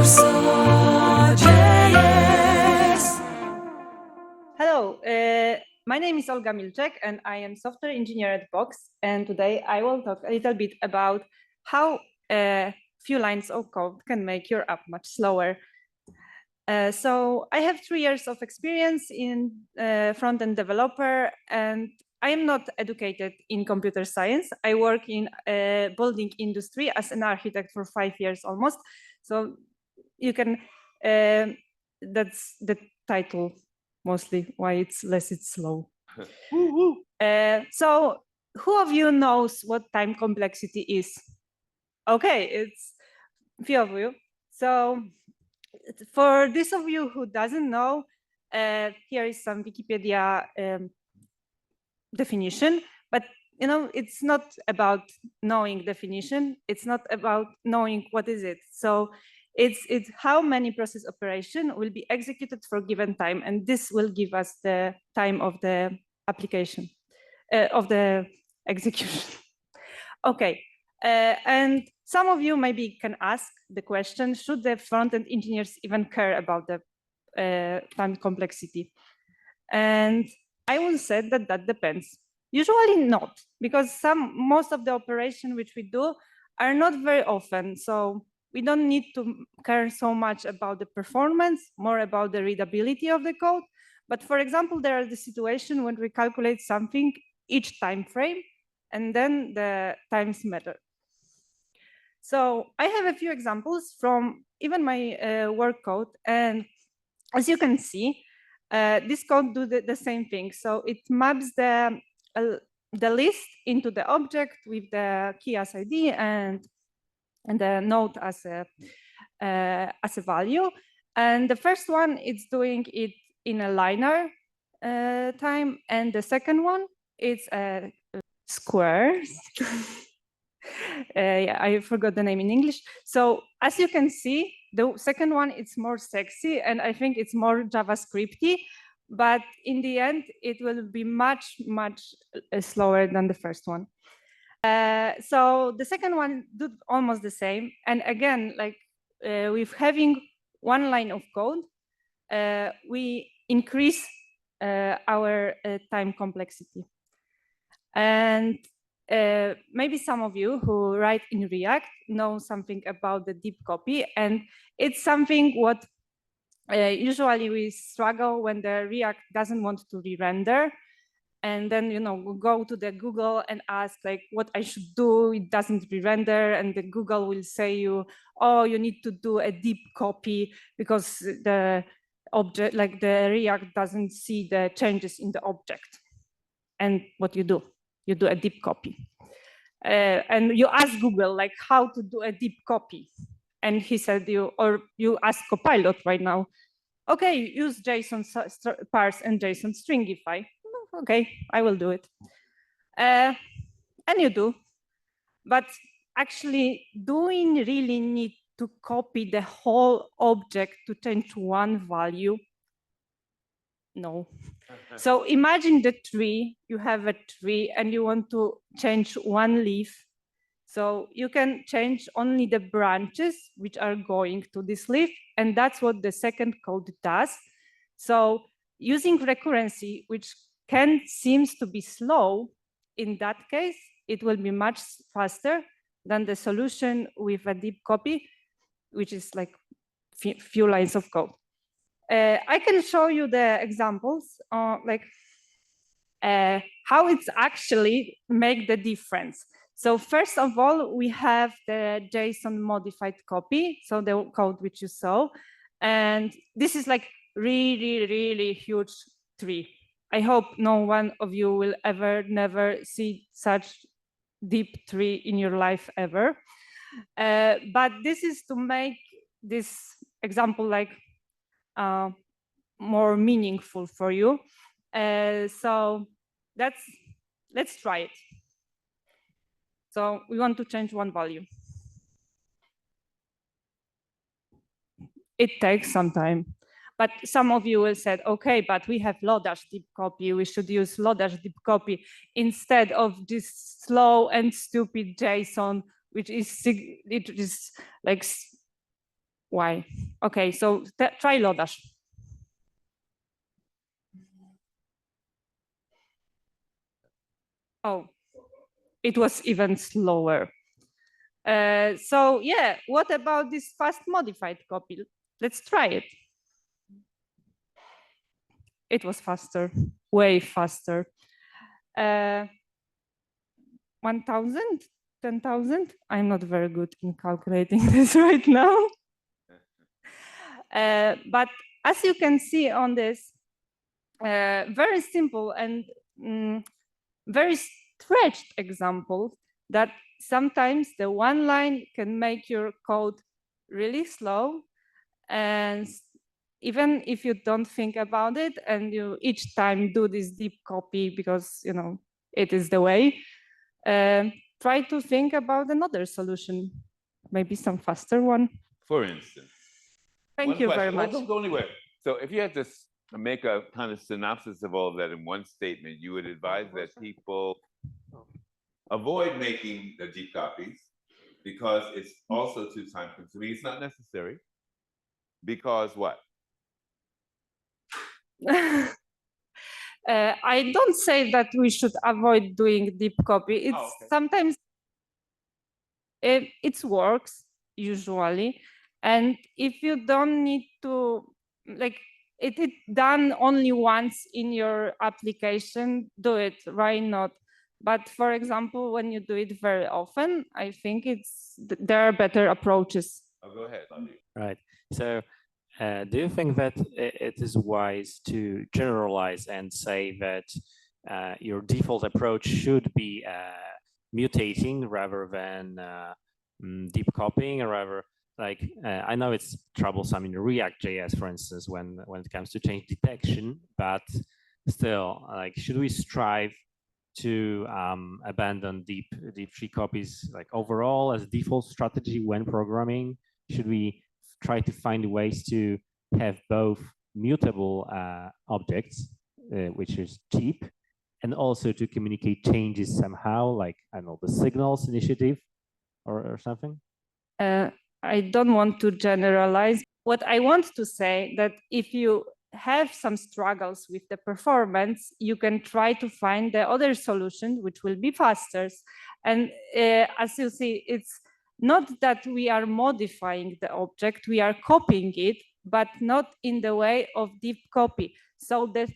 WarsawJS. Hello, my name is Olga Milczek and I am software engineer at Box. And today I will talk a little bit about how a few lines of code can make your app much slower. So I have 3 years of experience in front-end developer, and I am not educated in computer science. I work in building industry as an architect for 5 years almost. So you can, that's the title mostly why it's slow. So who of you knows what time complexity is? Okay, it's a few of you. So for those of you who doesn't know, here is some Wikipedia definition, but you know, it's not about knowing definition. It's not about knowing what is it. So it's how many process operation will be executed for a given time, and this will give us the time of the application, of the execution. Okay, and some of you maybe can ask the question, should the front-end engineers even care about the time complexity? And I will say that that depends. Usually not, because most of the operation which we do are not very often. So we don't need to care so much about the performance, more about the readability of the code. But for example, there are the situation when we calculate something each time frame, and then the times matter. So I have a few examples from even my work code. And as you can see, this code do the same thing. So it maps the list into the object with the key as ID and the node as a value. And the first one, it's doing it in a linear time. And the second one, it's a squares. Yeah, I forgot the name in English. So as you can see, the second one, it's more sexy, and I think it's more JavaScripty, but in the end, it will be much, much slower than the first one. So the second one did almost the same. And again, like with having one line of code, we increase our time complexity. And maybe some of you who write in React know something about the deep copy, and it's something what usually we struggle when the React doesn't want to re-render, and then go to the Google and ask like what I should do. It doesn't re-render, and the Google will say you, oh, you need to do a deep copy because the object, like the React, doesn't see the changes in the object. And what you do a deep copy. And you ask Google like how to do a deep copy. And he said you ask Copilot right now, okay, use JSON parse and JSON stringify. Okay, I will do it. And you do. But actually, do we really need to copy the whole object to change one value? No. So imagine the tree, you have a tree and you want to change one leaf. So you can change only the branches which are going to this leaf, and that's what the second code does. So using recurrency, which seems to be slow, in that case, it will be much faster than the solution with a deep copy, which is like few lines of code. I can show you the examples, like how it's actually make the difference. So first of all, we have the JSON modified copy, so the code which you saw. And this is like really, really huge tree. I hope no one of you will never see such deep tree in your life ever. But this is to make this example like more meaningful for you. So let's try it. So we want to change one value. It takes some time. But some of you will say, okay, but we have Lodash deep copy. We should use Lodash deep copy instead of this slow and stupid JSON, which is like why. Okay, so try Lodash. Oh, it was even slower. So yeah, what about this fast modified copy? Let's try it. It was faster, way faster. 1,000, 10,000? I'm not very good in calculating this right now. But as you can see on this, very simple and very stretched example that sometimes the one line can make your code really slow. And even if you don't think about it and you each time do this deep copy because it is the way, try to think about another solution, maybe some faster one. For instance. Thank you very much. Don't go anywhere. So if you had to make a kind of synopsis of all of that in one statement, you would advise that people avoid making the deep copies because it's also too time consuming. It's not necessary. Because what? I don't say that we should avoid doing deep copy. It's sometimes it works usually, and if you don't need to it done only once in your application, do it. Why not? But for example, when you do it very often, I think there are better approaches. Oh, go ahead, Adi. Right. So do you think that it is wise to generalize and say that your default approach should be mutating rather than deep copying, or rather, I know it's troublesome in React.js, for instance, when it comes to change detection, but still, should we strive to abandon deep tree copies overall as a default strategy when programming? Should we try to find ways to have both mutable objects, which is cheap, and also to communicate changes somehow, I don't know, the signals initiative or something? I don't want to generalize. What I want to say that if you have some struggles with the performance, you can try to find the other solution, which will be faster. And as you see, it's not that we are modifying the object, we are copying it, but not in the way of deep copy. So the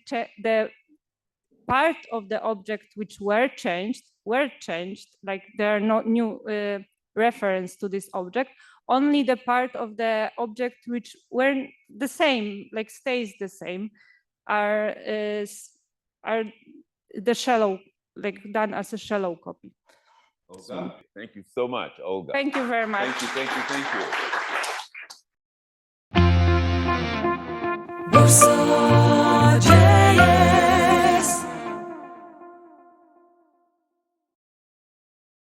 part of the object which were changed, there are no new reference to this object, only the part of the object which were the same, stays the same, are the shallow, done as a shallow copy. Olga, thank you so much, Olga. Thank you very much. Thank you. Warsaw.